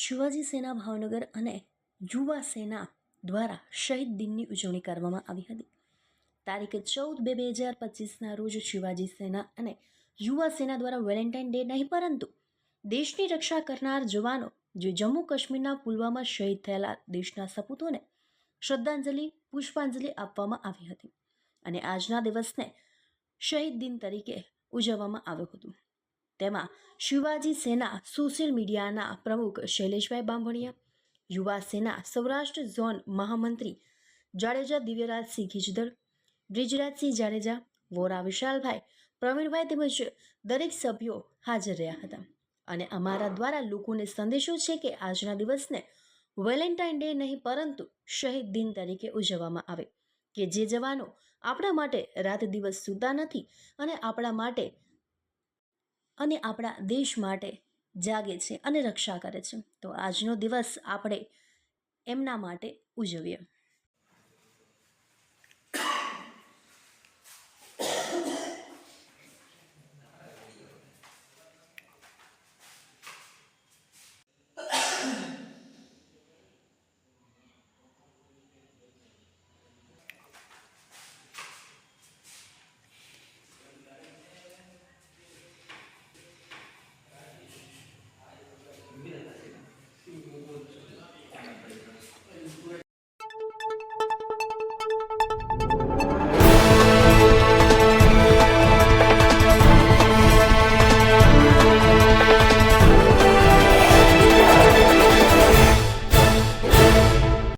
શિવાજી સેના ભાવનગર અને યુવા સેના દ્વારા શહીદ દિનની ઉજવણી કરવામાં આવી હતી. તારીખ 14/2/2025ના રોજ શિવાજી સેના અને યુવા સેના દ્વારા વેલેન્ટાઇન ડે નહીં પરંતુ દેશની રક્ષા કરનાર જવાનો જે જમ્મુ કાશ્મીરના પુલવામા શહીદ થયેલા દેશના સપૂતોને શ્રદ્ધાંજલિ પુષ્પાંજલિ આપવામાં આવી હતી અને આજના દિવસને શહીદ દિન તરીકે ઉજવવામાં આવ્યો હતો. તેમાં શિવાજી સેના સોશિયલ મીડિયાના પ્રમુખ શૈલેષભાઈ બાંભણિયા, યુવા સેના સૌરાષ્ટ્ર ઝોન મહામંત્રી જાડેજા દિવ્યરાજસિંહ ખીજદર, બ્રિજરાજસિંહ જાડેજા, વોરા વિશાલભાઈ, પ્રવીણભાઈ તેમજ દરેક સભ્યો હાજર રહ્યા હતા. અને અમારા દ્વારા લોકોને સંદેશો છે કે આજના દિવસને વેલેન્ટાઇન ડે નહીં પરંતુ શહીદ દિન તરીકે ઉજવવામાં આવે કે જે જવાનો આપણા માટે રાત દિવસ સૂતા નથી અને આપણા દેશ માટે જાગે છે અને રક્ષા કરે છે. તો આજનો દિવસ આપણે એમના માટે ઉજવીએ.